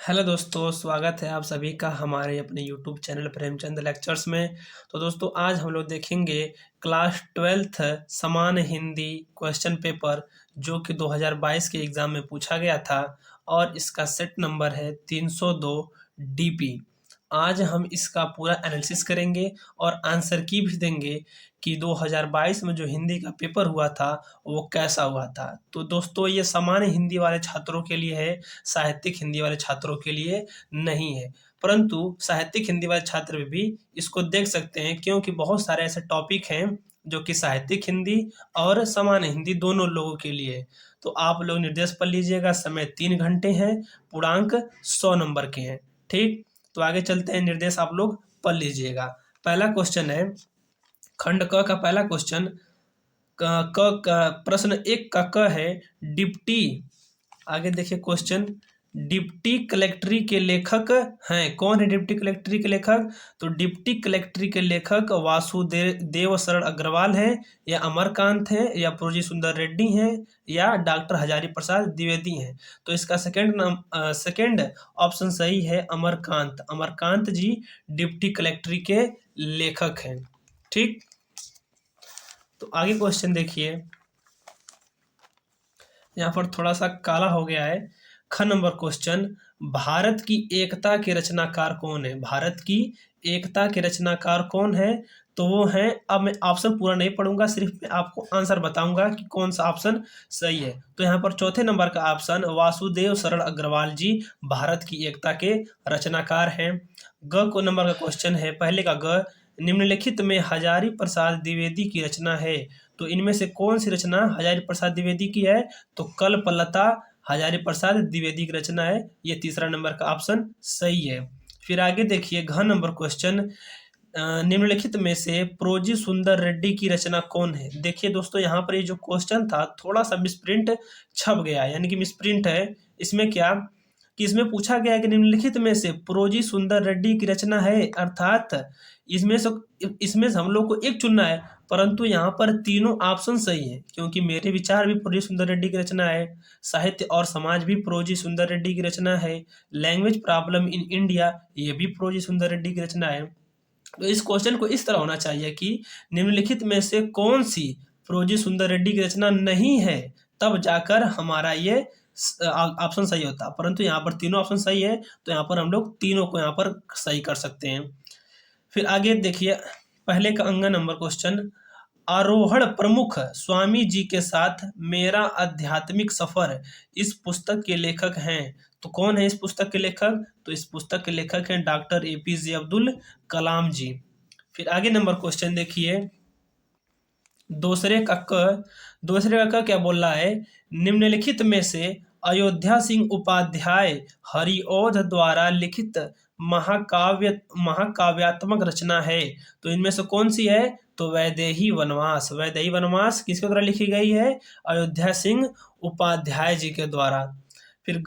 Hello दोस्तों, स्वागत है आप सभी का हमारे अपने यूट्यूब चैनल प्रेमचंद लेक्चर्स में। तो दोस्तों आज हम लोग देखेंगे क्लास 12th समान हिंदी क्वेश्चन पेपर जो कि 2022 के एग्ज़ाम में पूछा गया था और इसका सेट नंबर है 302 डीपी। आज हम इसका पूरा एनालिसिस करेंगे और आंसर की भी देंगे कि 2022 में जो हिंदी का पेपर हुआ था वो कैसा हुआ था। तो दोस्तों ये सामान्य हिंदी वाले छात्रों के लिए है, साहित्यिक हिंदी वाले छात्रों के लिए नहीं है। परंतु साहित्यिक हिंदी वाले छात्र भी इसको देख सकते हैं क्योंकि बहुत सारे ऐसे टॉपिक हैं जो कि साहित्यिक हिंदी और सामान्य हिंदी दोनों लोगों के लिए है। तो आप लोग निर्देश पढ़ लीजिएगा। समय 3 घंटे हैं, पूर्णांक 100 नंबर के हैं। ठीक, तो आगे चलते हैं। निर्देश आप लोग पढ़ लीजिएगा। पहला क्वेश्चन है खंड क का पहला क्वेश्चन। प्रश्न 1 का क है डिप्टी। आगे देखिए क्वेश्चन, डिप्टी कलेक्ट्री के लेखक हैं। कौन है डिप्टी कलेक्ट्री के लेखक? तो डिप्टी कलेक्ट्री के लेखक वासुदेव शरण अग्रवाल हैं, या अमरकांत हैं, या प्रोजी सुंदर रेड्डी हैं, या डॉक्टर हजारी प्रसाद द्विवेदी हैं। तो इसका सेकंड ऑप्शन सही है, अमरकांत। अमरकांत जी डिप्टी कलेक्ट्री के लेखक हैं। ठीक, तो आगे क्वेश्चन देखिए। यहाँ पर थोड़ा सा काला हो गया है। ख नंबर क्वेश्चन, भारत की एकता के रचनाकार कौन है? भारत की एकता के रचनाकार कौन है? तो वो हैं, अब मैं ऑप्शन पूरा नहीं पढ़ूंगा, सिर्फ मैं आपको आंसर बताऊंगा कि कौन सा ऑप्शन सही है। तो यहाँ पर चौथे नंबर का ऑप्शन वासुदेव शरण अग्रवाल जी भारत की एकता के रचनाकार हैं। ग को नंबर का क्वेश्चन है, पहले का ग, निम्नलिखित में हजारी प्रसाद द्विवेदी की रचना है। तो इनमें से कौन सी रचना हजारी प्रसाद द्विवेदी की है? तो कल्पलता हजारी प्रसाद द्विवेदी की रचना है। ये तीसरा नंबर का ऑप्शन सही है। फिर आगे देखिए घ नंबर क्वेश्चन, निम्नलिखित में से प्रोजी सुंदर रेड्डी की रचना कौन है? देखिए दोस्तों, यहाँ पर ये जो क्वेश्चन था थोड़ा सा मिसप्रिंट छप गया, यानी कि मिसप्रिंट है। इसमें क्या कि इसमें पूछा गया है कि निम्नलिखित में से प्रोजी सुंदर रेड्डी की रचना है, अर्थात इसमें से हम लोग को एक चुनना है। परंतु यहाँ पर तीनों ऑप्शन सही है, क्योंकि मेरे विचार भी प्रोजी सुंदर रेड्डी की रचना है, साहित्य और समाज भी प्रोजी सुंदर रेड्डी की रचना है, लैंग्वेज प्रॉब्लम इन इंडिया ये भी प्रोजी सुंदर रेड्डी की रचना है। तो इस क्वेश्चन को इस तरह होना चाहिए कि निम्नलिखित में से कौन सी प्रोजी सुंदर रेड्डी की रचना नहीं है, तब जाकर हमारा ये ऑप्शन सही होता। परंतु यहाँ पर तीनों ऑप्शन सही है, तो यहाँ पर हम लोग तीनों को यहाँ पर सही कर सकते हैं। फिर आगे देखिए, पहले का अंग नंबर क्वेश्चन, आरोहण प्रमुख स्वामी जी के साथ मेरा आध्यात्मिक सफर इस पुस्तक के लेखक हैं। तो कौन है इस पुस्तक के लेखक? तो इस पुस्तक के लेखक हैं डॉक्टर एपीजे अब्दुल कलाम जी। फिर आगे नंबर क्वेश्चन देखिए, दूसरे का क्या बोल रहा है? निम्नलिखित में से अयोध्या सिंह उपाध्याय हरिऔध द्वारा लिखित महाकाव्यात्मक रचना है। तो इनमें से कौन सी है? तो वैदेही वनवास। वैदेही वनवास किसके द्वारा लिखी गई है? अयोध्या सिंह उपाध्याय जी के द्वारा। फिर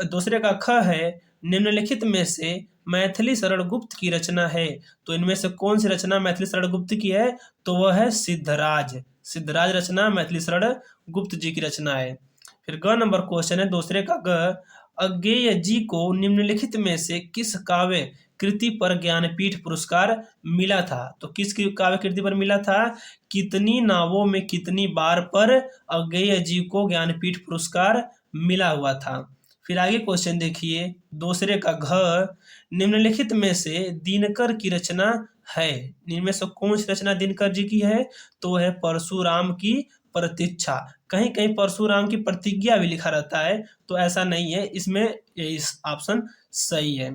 दूसरे का ख है, निम्नलिखित में से मैथिली शरण गुप्त की रचना है। तो इनमें से कौन सी रचना मैथिली शरण गुप्त की है? तो वह है सिद्धराज। सिद्धराज रचना मैथिली शरण गुप्त जी की रचना है। फिर ग नंबर क्वेश्चन है, दूसरे का ग, अज्ञेय जी को निम्नलिखित में से किस काव्य कृति पर ज्ञानपीठ पुरस्कार मिला था? तो किस काव्य कृति पर मिला था? कितनी नावों में कितनी बार पर अज्ञेय जी को ज्ञानपीठ पुरस्कार मिला हुआ था। फिर आगे क्वेश्चन देखिए, दूसरे का घ, निम्नलिखित में से दिनकर की रचना है। इनमें से कौन सी रचना दिनकर जी की है? तो है परशुराम की प्रतीक्षा। कहीं कहीं परशुराम की प्रतिज्ञा भी लिखा रहता है, तो ऐसा नहीं है, इसमें इस ऑप्शन सही है।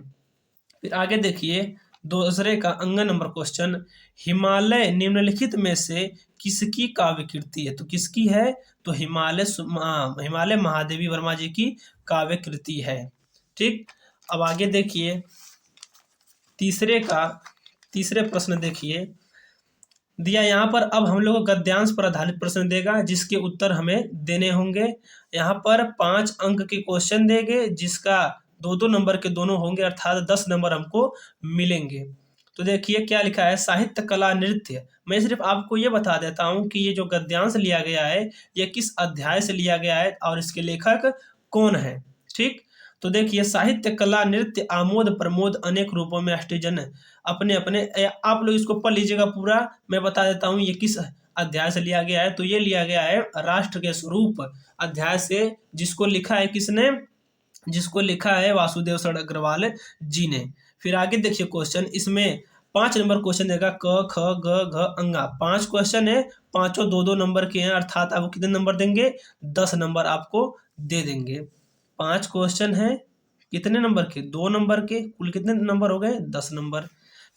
फिर आगे देखिए, दूसरे का अंग नंबर क्वेश्चन, हिमालय निम्नलिखित में से किसकी काव्य कृति है? तो किसकी है? तो हिमालय महादेवी वर्मा जी की काव्य कृति है। ठीक, अब आगे देखिए, तीसरे प्रश्न देखिए दिया यहाँ पर। अब हम लोग को गद्यांश पर आधारित प्रश्न देगा, जिसके उत्तर हमें देने होंगे। यहाँ पर 5 अंक के क्वेश्चन देंगे, जिसका 2-2 नंबर के दोनों होंगे, अर्थात 10 नंबर हमको मिलेंगे। तो देखिए क्या लिखा है, साहित्य कला नृत्य। मैं सिर्फ आपको ये बता देता हूँ कि ये जो गद्यांश लिया गया है ये किस अध्याय से लिया गया है और इसके लेखक कौन है। ठीक, तो देखिए, साहित्य, कला, नृत्य, आमोद प्रमोद अनेक रूपों में अष्टजन अपने अपने आप लोग इसको पढ़ लीजिएगा पूरा। मैं बता देता हूँ ये किस अध्याय से लिया गया है। तो ये लिया गया है राष्ट्र के स्वरूप अध्याय से, जिसको लिखा है किसने, जिसको लिखा है वासुदेव शरण अग्रवाल जी ने। फिर आगे देखिए क्वेश्चन, इसमें 5 नंबर क्वेश्चन देगा, क ख ग घ अंगा। 5 क्वेश्चन है, पांचों 2-2 नंबर के हैं, अर्थात आपको कितने नंबर देंगे, 10 नंबर आपको दे देंगे। 5 क्वेश्चन है, कितने नंबर के, 2 नंबर के, कुल कितने नंबर हो गए, 10 नंबर।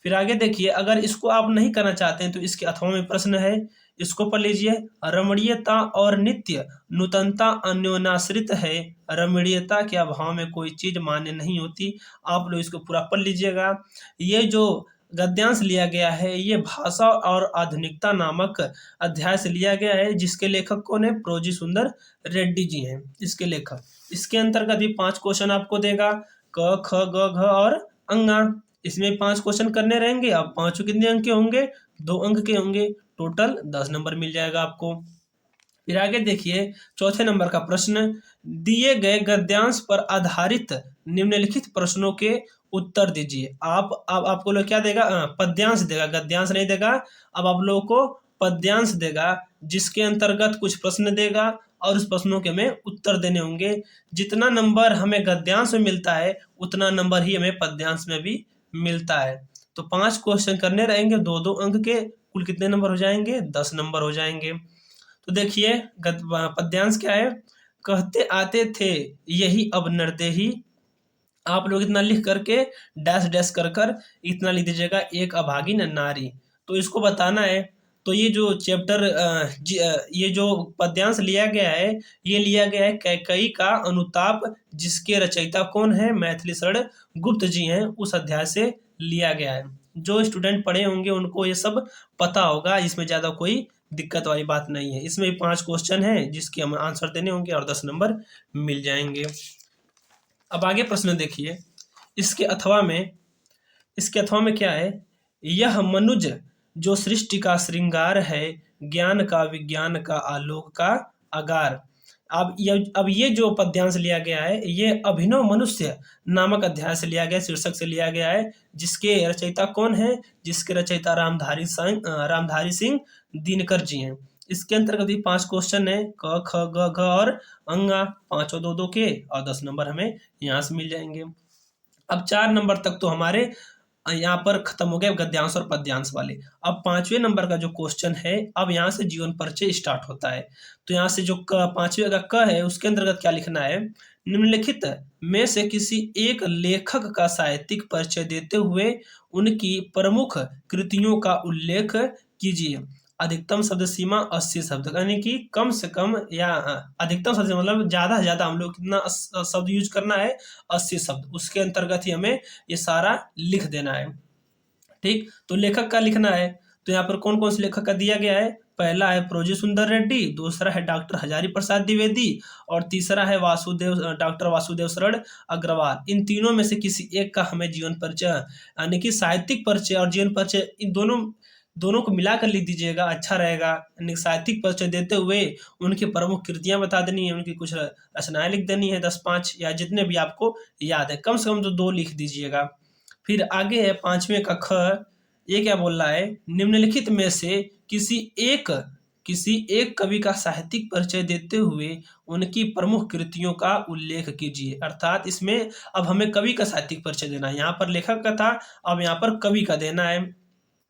फिर आगे देखिए, अगर इसको आप नहीं करना चाहते हैं तो इसके अथवा में प्रश्न है, इसको पढ़ लीजिए। रमणीयता और नित्य नूतनता अन्योनाश्रित है, रमणीयता के अभाव में कोई चीज मान्य नहीं होती। आप लोग इसको पूरा पढ़ लीजिएगा। ये जो गद्यांश लिया गया है ये भाषा और आधुनिकता नामक अध्याय से लिया गया है, जिसके लेखक कौन है, प्रोजी सुंदर रेड्डी जी हैं इसके लेखक। इसके अंतर्गत भी 5 क्वेश्चन आपको देगा, क ख ग घ और अंगा। इसमें 5 क्वेश्चन करने रहेंगे। अब पांचों कितने अंक के होंगे, 2 अंक के होंगे। टोटल 10 नंबर मिल जाएगा आपको। फिर आगे देखिए, चौथे नंबर का प्रश्न, दिए गए गद्यांश पर आधारित निम्नलिखित प्रश्नों के उत्तर दीजिए। अब आपको लोग क्या देगा, पद्यांश देगा, गद्यांश नहीं देगा। अब आप लोगों को पद्यांश देगा, जिसके अंतर्गत कुछ प्रश्न देगा और उस प्रश्नों के हमें उत्तर देने होंगे। जितना नंबर हमें गद्यांश में मिलता है उतना नंबर ही हमें पद्यांश में भी मिलता है। तो 5 क्वेश्चन करने रहेंगे, 2-2 अंक के, कुल कितने नंबर हो जाएंगे, 10 नंबर हो जाएंगे। तो देखिए पद्यांश क्या है, कहते आते थे यही अब नरदेही। आप लोग इतना लिख करके डैश डैश कर कर इतना लिख दीजिएगा, एक अभागिन नारी। तो इसको बताना है। तो ये जो चैप्टर ये जो पद्यांश लिया गया है, ये लिया गया है कैकेयी का अनुताप, जिसके रचयिता कौन है, मैथिली शरण गुप्त जी हैं, उस अध्याय से लिया गया है। जो स्टूडेंट पढ़े होंगे उनको ये सब पता होगा, इसमें ज़्यादा कोई दिक्कत वाली बात नहीं है। इसमें 5 क्वेश्चन है जिसके हम आंसर देने होंगे और 10 नंबर मिल जाएंगे। अब आगे प्रश्न देखिए, इसके अथवा में, इसके अथवा में क्या है, यह मनुज जो सृष्टि का श्रृंगार है, ज्ञान का विज्ञान का आलोक का आगार। अब ये जो पद्यांश लिया गया है ये अभिनव मनुष्य नामक अध्याय से लिया गया, शीर्षक से लिया गया है, जिसके रचयिता कौन है, जिसके रचयिता रामधारी सिंह दिनकर जी हैं। इसके अंतर्गत भी 5 क्वेश्चन है, क ख ग घ और अंगा, पांचों 2-2 के, और 10 नंबर हमें यहाँ से मिल जाएंगे। अब 4 नंबर तक तो हमारे यहाँ पर खत्म हो गए गद्यांश और पद्यांश वाले। अब 5वें नंबर का जो क्वेश्चन है, अब यहाँ से जीवन परिचय स्टार्ट होता है। तो यहाँ से जो 5वें का क है उसके अंतर्गत क्या लिखना है, निम्नलिखित में से किसी एक लेखक का साहित्यिक परिचय देते हुए उनकी प्रमुख कृतियों का उल्लेख कीजिए। अधिकतम शब्द सीमा 80 शब्द, यानी कि कम से कम या अधिकतम शब्द मतलब ज्यादा से ज्यादा हम लोग कितना शब्द यूज करना है, 80 शब्द। उसके अंतर्गत ही हमें ये सारा लिख देना है। ठीक, तो लेखक का लिखना है। तो यहाँ पर कौन कौन से लेखक का दिया गया है, पहला है प्रोजी सुंदर रेड्डी, दूसरा है डॉक्टर हजारी प्रसाद द्विवेदी, और तीसरा है डॉक्टर वासुदेव शरण अग्रवाल। इन तीनों में से किसी एक का हमें जीवन परिचय यानी कि साहित्यिक परिचय और जीवन परिचय, इन दोनों को मिलाकर लिख दीजिएगा, अच्छा रहेगा। यानी साहित्यिक परिचय देते हुए उनकी प्रमुख कृतियां बता देनी है, उनकी कुछ रचनाएं लिख देनी है, 10-5 या जितने भी आपको याद है, कम से कम तो 2 लिख दीजिएगा। फिर आगे है 5वें का ख, ये क्या बोल रहा है, निम्नलिखित में से किसी एक कवि का साहित्यिक परिचय देते हुए उनकी प्रमुख कृतियों का उल्लेख कीजिए। अर्थात इसमें अब हमें कवि का साहित्यिक परिचय देना है, यहाँ पर लेखक का था, अब यहाँ पर कवि का देना है।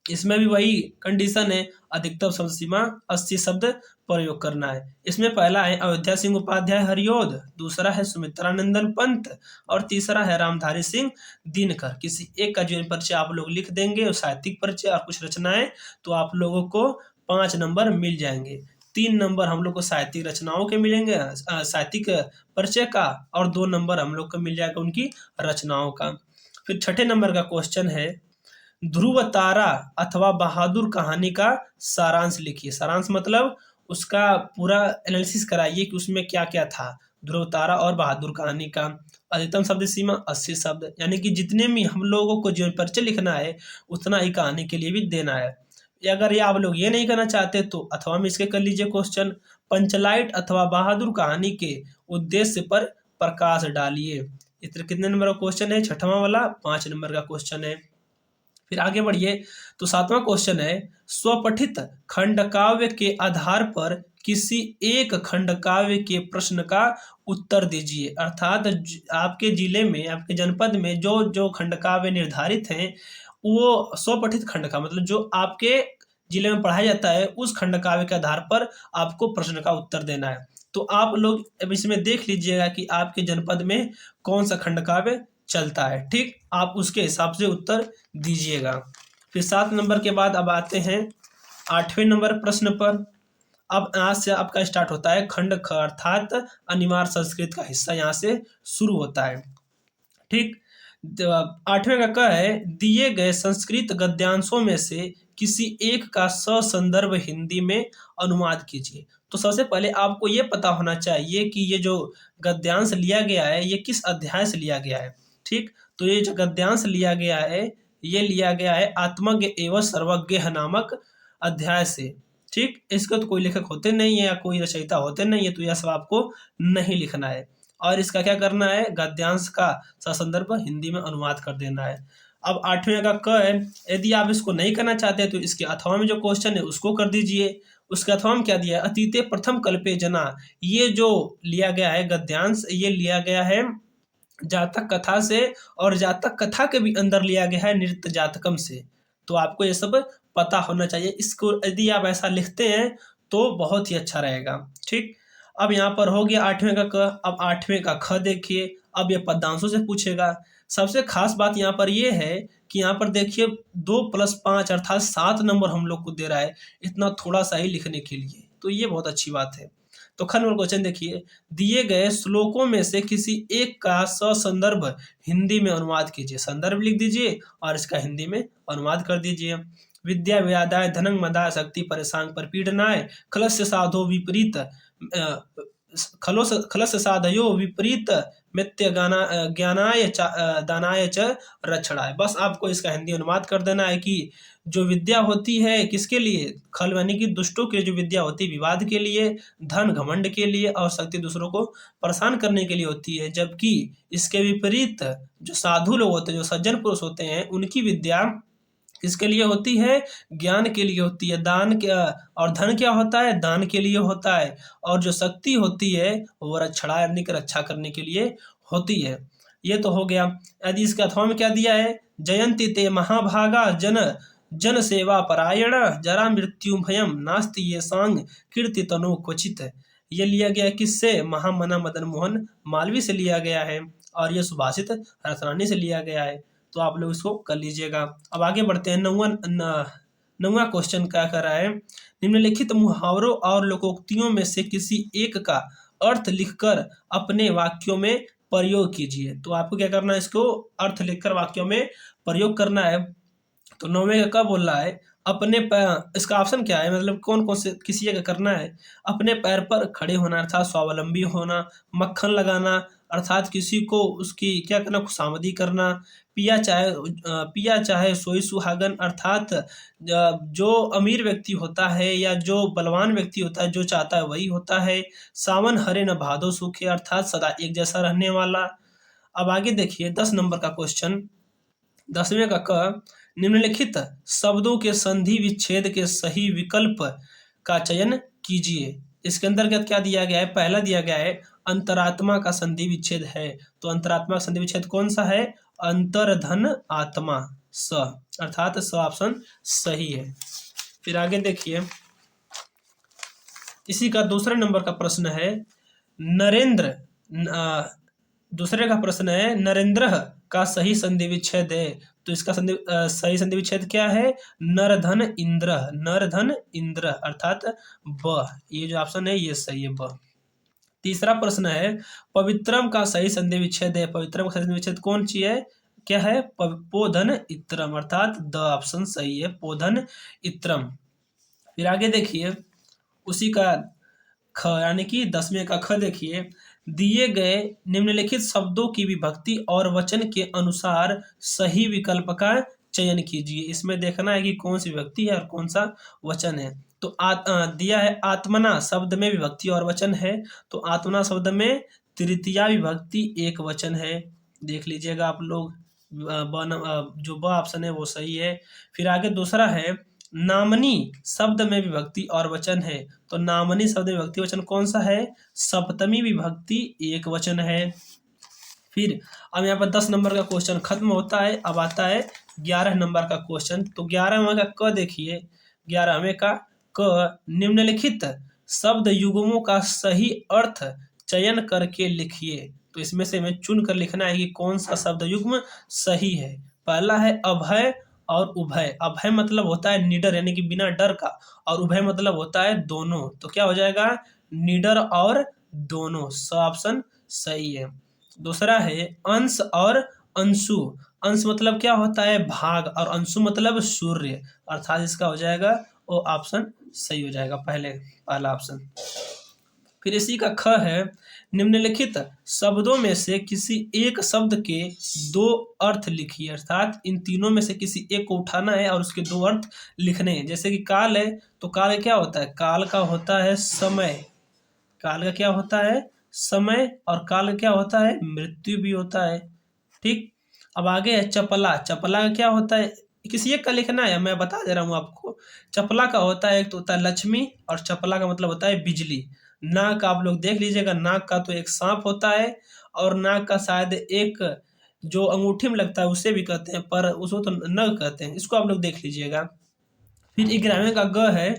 इसमें भी वही कंडीशन है, अधिकतम शब्द सीमा 80 शब्द प्रयोग करना है। इसमें पहला है अयोध्या सिंह उपाध्याय हरिओद, दूसरा है सुमित्रानंदन पंत, और तीसरा है रामधारी सिंह दिनकर। किसी एक का जीवन परिचय आप लोग लिख देंगे, साहित्यिक परिचय और कुछ रचनाएं, तो आप लोगों को 5 नंबर मिल जाएंगे। 3 नंबर हम लोग को साहित्यिक रचनाओं के मिलेंगे, साहित्यिक परिचय का, और 2 नंबर हम लोग को मिल जाएगा उनकी रचनाओं का। फिर 6ठे नंबर का क्वेश्चन है, ध्रुव तारा अथवा बहादुर कहानी का सारांश लिखिए। सारांश मतलब उसका पूरा एनालिसिस कराइए कि उसमें क्या क्या था। ध्रुव तारा और बहादुर कहानी का अधिकतम शब्द सीमा 80 शब्द, यानी कि जितने भी हम लोगों को जीवन परिचय लिखना है उतना ही कहानी के लिए भी देना है। अगर ये आप लोग ये नहीं करना चाहते तो अथवा में इसके कर लीजिए क्वेश्चन, पंचलाइट अथवा बहादुर कहानी के उद्देश्य पर प्रकाश डालिए। इतने कितने नंबर का क्वेश्चन है? छठवां वाला 5 नंबर का क्वेश्चन है। फिर आगे बढ़िए तो 7वां क्वेश्चन है, स्वपठित खंडकाव्य के आधार पर किसी एक खंडकाव्य के प्रश्न का उत्तर दीजिए। अर्थात आपके जिले में, आपके जनपद में जो जो खंडकाव्य निर्धारित हैं वो स्वपठित खंड का मतलब जो आपके जिले में पढ़ाया जाता है उस खंडकाव्य के आधार पर आपको प्रश्न का उत्तर देना है। तो आप लोग अब इसमें देख लीजिएगा कि आपके जनपद में कौन सा खंडकाव्य चलता है, ठीक, आप उसके हिसाब से उत्तर दीजिएगा। फिर 7 नंबर के बाद अब आते हैं 8वें नंबर प्रश्न पर। अब यहाँ से आपका स्टार्ट होता है खंड ख अर्थात अनिवार्य संस्कृत का हिस्सा यहाँ से शुरू होता है, ठीक। 8वें का क है, दिए गए संस्कृत गद्यांशों में से किसी एक का ससंदर्भ हिंदी में अनुवाद कीजिए। तो सबसे पहले आपको ये पता होना चाहिए कि ये जो गद्यांश लिया गया है ये किस अध्याय से लिया गया है, ठीक। तो ये जो गद्यांश लिया गया है ये लिया गया है आत्मज्ञ एवं सर्वज्ञ नामक अध्याय से, ठीक। इसका तो कोई लेखक होते नहीं है या कोई रचयिता होते नहीं है, तो यह सब आपको नहीं लिखना है और इसका क्या करना है, गद्यांश का ससंदर्भ हिंदी में अनुवाद कर देना है। अब 8वें का क है, यदि आप इसको नहीं करना चाहते तो इसके अथवा में जो क्वेश्चन है उसको कर दीजिए। उसके अथवा में क्या दिया है, अतीते प्रथम कल्पे जना, ये जो लिया गया है गद्यांश ये लिया गया है जातक कथा से और जातक कथा के भी अंदर लिया गया है नृत्य जातकम से। तो आपको ये सब पता होना चाहिए, इसको यदि आप ऐसा लिखते हैं तो बहुत ही अच्छा रहेगा, ठीक। अब यहाँ पर हो गया 8वें का क। अब 8वें का ख देखिए, अब ये पद्यांशों से पूछेगा। सबसे खास बात यहाँ पर ये है कि यहाँ पर देखिए 2 + 5 अर्थात 7 नंबर हम लोग को दे रहा है इतना थोड़ा सा ही लिखने के लिए, तो ये बहुत अच्छी बात है। तो ख नंबर क्वेश्चन देखिए, दिए गए श्लोकों में से किसी एक का ससंदर्भ हिंदी में अनुवाद कीजिए। संदर्भ लिख दीजिए और इसका हिंदी में अनुवाद कर दीजिए। विद्या व्यादाय धनं मदाय शक्ति परेशांग परपीडनाय खलस्य साधो विपरीत खलस्य साधयो विपरीत मित्य ज्ञानाय दानाय च रक्षणाय। बस आपको इसका हिंदी अनुवाद कर देना है कि जो विद्या होती है किसके लिए, खल यानी कि दुष्टों के जो विद्या होती है विवाद के लिए, धन घमंड के लिए और शक्ति दूसरों को परेशान करने के लिए होती है, जबकि इसके विपरीत जो साधु लोग होते हैं, जो सज्जन पुरुष होते हैं, उनकी विद्या किसके लिए होती है, ज्ञान के लिए होती है। दान क्या और धन क्या होता है, दान के लिए होता है, और जो शक्ति होती है वो रक्षणा यानी कि रक्षा करने के लिए होती है। ये तो हो गया। यदि इसके अथवा में क्या दिया है, जयंती ते महाभागा जन सेवा परायण जरा मृत्यु भयम नास्ति ये सांग कीर्ति तनु क्वचित। ये लिया गया किससे, महामना मदन मोहन मालवीय से लिया गया है और ये सुभाषित रत्नानी से लिया गया है। तो आप लोग इसको कर लीजिएगा। अब आगे बढ़ते हैं। 9वां क्वेश्चन क्या कर रहा है, निम्नलिखित मुहावरों और लोकोक्तियों में से किसी एक का अर्थ लिखकर अपने वाक्यों में प्रयोग कीजिए। तो आपको क्या करना है, इसको अर्थ लिखकर वाक्यों में प्रयोग करना है। तो 9वें का क्या बोल रहा है, अपने पैर, इसका ऑप्शन क्या है, मतलब कौन कौन से किसी जगह करना है, अपने पैर पर खड़े होना अर्थात स्वावलंबी होना, मक्खन लगाना अर्थात किसी को उसकी क्या करना, खुशामदी करना, पिया चाहे सोई सुहागन अर्थात जो अमीर व्यक्ति होता है या जो बलवान व्यक्ति होता है जो चाहता है वही होता है, सावन हरे न भादो सूखे अर्थात सदा एक जैसा रहने वाला। अब आगे देखिए 10 नंबर का क्वेश्चन, 10वें का क, निम्नलिखित शब्दों के संधि विच्छेद के सही विकल्प का चयन कीजिए। इसके अंतर्गत क्या दिया गया है, पहला दिया गया है अंतरात्मा का संधि विच्छेद है। तो अंतरात्मा का संधि विच्छेद कौन सा है, अंतर्धन आत्मा, स अर्थात स ऑप्शन सही है। फिर आगे देखिए इसी का दूसरे नंबर का प्रश्न है, नरेंद्र दूसरे का प्रश्न है, नरेंद्र का सही संधि विच्छेद है। तो इसका सही संधि विच्छेद क्या है, नरधन इंद्र, नरधन इंद्र अर्थात ब, ये जो ऑप्शन है ये सही है ब। तीसरा प्रश्न है, पवित्रम का सही संधि विच्छेद है। पवित्रम का सही संधि विच्छेद कौन सी है, क्या है, पोधन इत्रम अर्थात द ऑप्शन सही है पोधन इत्रम। फिर आगे देखिए उसी का ख यानी कि 10वें का ख देखिए, दिए गए निम्नलिखित शब्दों की विभक्ति और वचन के अनुसार सही विकल्प का चयन कीजिए। इसमें देखना है कि कौन सी विभक्ति है और कौन सा वचन है। तो दिया है आत्मना शब्द में विभक्ति और वचन है, तो आत्मना शब्द में तृतीया विभक्ति एक वचन है। देख लीजिएगा आप लोग। जो ब ऑप्शन है वो सही है। फिर आगे दूसरा है, नामनी शब्द में विभक्ति और वचन है। तो नामनी शब्द में विभक्ति वचन कौन सा है? सप्तमी विभक्ति एक वचन है। फिर अब यहाँ पर 10 नंबर का क्वेश्चन खत्म होता है। अब आता है 11 नंबर का क्वेश्चन। तो 11वें का क देखिए, 11वें का क, निम्नलिखित शब्द युग्मों का सही अर्थ चयन करके लिखिए। तो इसमें से हमें चुन कर लिखना है कि कौन सा शब्द युग्म सही है। पहला है अभय और उभय। अभय मतलब होता है निडर यानी कि बिना डर का, और उभय मतलब होता है दोनों। तो क्या हो जाएगा? निडर और दोनों। सब ऑप्शन सही है। दूसरा है अंश और अंशु। अंश मतलब क्या होता है? भाग, और अंशु मतलब सूर्य, अर्थात इसका हो जाएगा वो ऑप्शन सही हो जाएगा, पहला ऑप्शन। फिर इसी का ख है, निम्नलिखित शब्दों में से किसी एक शब्द के दो अर्थ लिखिए। अर्थात इन तीनों में से किसी एक को उठाना है और उसके दो अर्थ लिखने हैं। जैसे कि काल है, तो काल क्या होता है? काल का होता है समय। काल का क्या होता है? समय। और काल का क्या होता है? मृत्यु भी होता है। ठीक। अब आगे है चपला। चपला का क्या होता है? किसी एक का लिखना है, मैं बता दे रहा हूँ आपको। चपला का होता है, एक तो होता है लक्ष्मी, और चपला का मतलब होता है बिजली। नाग का आप लोग देख लीजिएगा, नाग का तो एक सांप होता है, और नाग का शायद एक जो अंगूठी में लगता है उसे भी कहते हैं, पर उसको तो नग कहते हैं। इसको आप लोग देख लीजिएगा। फिर 11वें का ग है,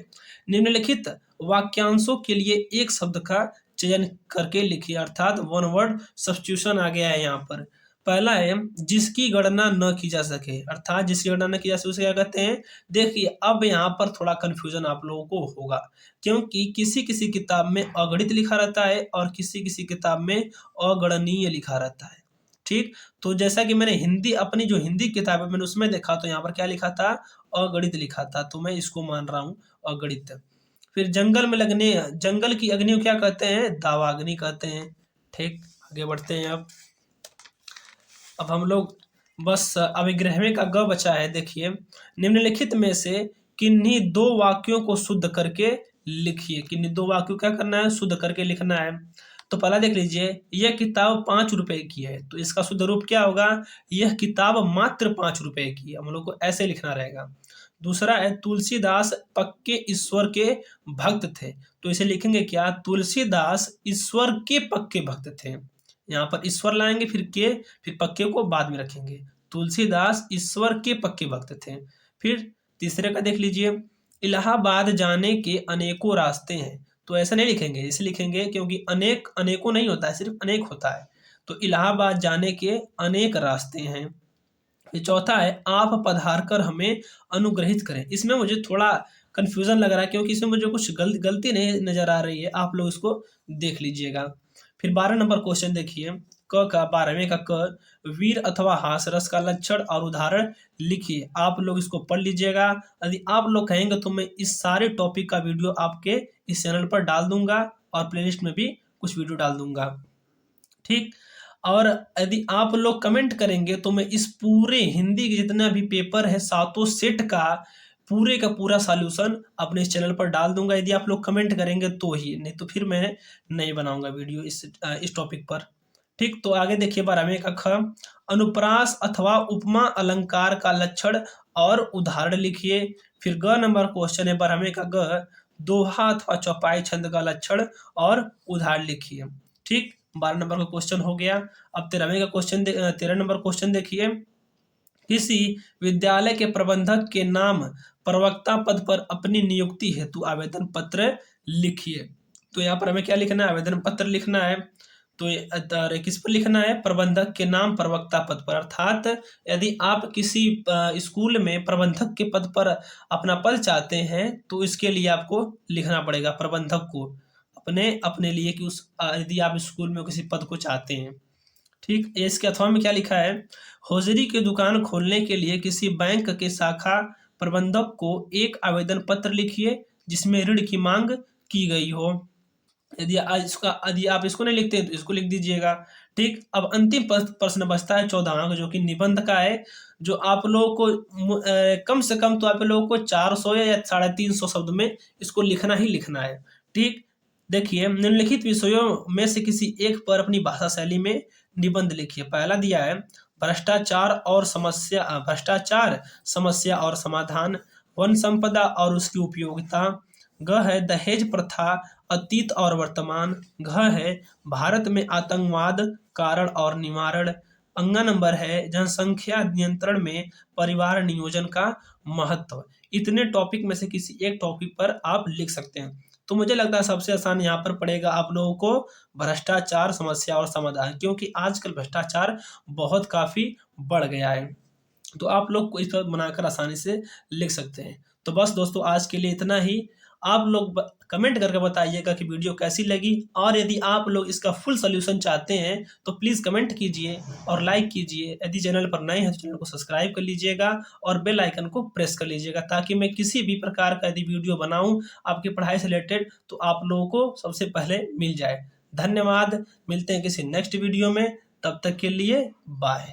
निम्नलिखित वाक्यांशों के लिए एक शब्द का चयन करके लिखिए। अर्थात वन वर्ड सब्स्टिट्यूशन आ गया है यहाँ पर। पहला है जिसकी गणना न की जा सके। अर्थात जिसकी गणना न की जा सके उसे क्या कहते हैं? देखिए अब यहाँ पर थोड़ा कंफ्यूजन आप लोगों को होगा, क्योंकि किसी किसी किताब में अगणित लिखा रहता है और किसी किसी किताब में अगणनीय लिखा रहता है। ठीक। तो जैसा कि मैंने हिंदी, अपनी जो हिंदी किताब है मैंने उसमें देखा, तो यहाँ पर क्या लिखा था? अगणित लिखा था, तो मैं इसको मान रहा हूँ अगणित। फिर जंगल में लगने, जंगल की अग्नि को क्या कहते हैं? दावाग्नि कहते हैं। ठीक। आगे बढ़ते हैं। अब हम लोग बस अब 11वें का ग बचा है। देखिए, निम्नलिखित में से किन्हीं दो वाक्यों को शुद्ध करके लिखिए। किन्हीं दो वाक्यों क्या करना है? शुद्ध करके लिखना है। तो पहला देख लीजिए, यह किताब 5 रुपए की है। तो इसका शुद्ध रूप क्या होगा? यह किताब मात्र 5 रुपए की है। हम लोग को ऐसे लिखना रहेगा। दूसरा है, तुलसीदास पक्के ईश्वर के भक्त थे। तो इसे लिखेंगे क्या? तुलसीदास ईश्वर के पक्के भक्त थे। यहाँ पर ईश्वर लाएंगे, फिर पक्के को बाद में रखेंगे। तुलसीदास ईश्वर के पक्के भक्त थे। फिर तीसरे का देख लीजिए, इलाहाबाद जाने के अनेकों रास्ते हैं। तो ऐसा नहीं लिखेंगे, इसे लिखेंगे क्योंकि अनेक अनेकों नहीं होता है, सिर्फ अनेक होता है। तो इलाहाबाद जाने के अनेक रास्ते हैं। ये चौथा है, आप पधार कर हमें अनुग्रहित करें। इसमें मुझे थोड़ा कंफ्यूजन लग रहा है, क्योंकि इसमें मुझे कुछ गलती नहीं नजर आ रही है। आप लोग इसको देख लीजिएगा। फिर 12 नंबर क्वेश्चन देखिए, क का 12वें का क, वीर अथवा हास्यरस का लक्षण और उदाहरण लिखिए। आप लोग इसको पढ़ लीजिएगा। यदि आप लोग कहेंगे तो मैं इस सारे टॉपिक का वीडियो आपके इस चैनल पर डाल दूंगा, और प्लेलिस्ट में भी कुछ वीडियो डाल दूंगा। ठीक। और यदि आप लोग कमेंट करेंगे तो मैं इस पूरे हिंदी के जितना भी पेपर है 7 सेट का पूरा सॉल्यूशन अपने इस चैनल पर डाल दूंगा। यदि आप लोग कमेंट करेंगे तो ही, नहीं तो फिर मैं नहीं बनाऊंगा वीडियो इस टॉपिक पर। ठीक। तो आगे देखिए 12वें का ख, अनुप्रास अथवा उपमा अलंकार का लक्षण और उदाहरण लिखिए। फिर ग नंबर क्वेश्चन है 12वें का ग, दोहा अथवा चौपाई छंद का लक्षण और उदाहरण लिखिए। ठीक। 12 नंबर का क्वेश्चन हो गया। अब 13 नंबर क्वेश्चन देखिए, किसी विद्यालय के प्रबंधक के नाम प्रवक्ता पद पर अपनी नियुक्ति हेतु आवेदन पत्र लिखिए। तो यहाँ पर हमें क्या लिखना है? आवेदन पत्र लिखना है। तो किस पर लिखना है? प्रबंधक के नाम प्रवक्ता पद पर। अर्थात यदि आप किसी स्कूल में प्रबंधक के पद पर अपना पद चाहते हैं तो इसके लिए आपको लिखना पड़ेगा प्रबंधक को अपने अपने लिए, कि उस यदि आप स्कूल में किसी पद को चाहते हैं। ठीक। इसके अथवा में क्या लिखा है? होजरी की दुकान खोलने के लिए किसी बैंक के शाखा प्रबंधक को एक आवेदन पत्र लिखिए जिसमें ऋण की मांग की गई हो। यदि आप इसको नहीं लिखते तो इसको लिख दीजिएगा। ठीक। अब अंतिम प्रश्न बचता है 14वां का, जो कि निबंध का है, जो आप लोगों को कम से कम तो आप लोगों को 400 या 350 शब्द में इसको लिखना ही लिखना है। ठीक। देखिए, निम्नलिखित विषयों में से किसी एक पर अपनी भाषा शैली में निबंध लिखिए। पहला दिया है भ्रष्टाचार समस्या और समाधान, वन संपदा और उसकी उपयोगिता। ग है दहेज प्रथा अतीत और वर्तमान। घ है भारत में आतंकवाद कारण और निवारण। अंगा नंबर है जनसंख्या नियंत्रण में परिवार नियोजन का महत्व। इतने टॉपिक में से किसी एक टॉपिक पर आप लिख सकते हैं। तो मुझे लगता है सबसे आसान यहाँ पर पड़ेगा आप लोगों को भ्रष्टाचार समस्या और समाधान, क्योंकि आजकल भ्रष्टाचार बहुत काफी बढ़ गया है। तो आप लोग को इस पर बनाकर आसानी से लिख सकते हैं। तो बस दोस्तों आज के लिए इतना ही। आप लोग कमेंट करके बताइएगा कि वीडियो कैसी लगी, और यदि आप लोग इसका फुल सॉल्यूशन चाहते हैं तो प्लीज़ कमेंट कीजिए और लाइक कीजिए। यदि चैनल पर नए हैं तो चैनल को सब्सक्राइब कर लीजिएगा और बेल आइकन को प्रेस कर लीजिएगा, ताकि मैं किसी भी प्रकार का यदि वीडियो बनाऊं आपकी पढ़ाई से रिलेटेड तो आप लोगों को सबसे पहले मिल जाए। धन्यवाद। मिलते हैं किसी नेक्स्ट वीडियो में, तब तक के लिए बाय।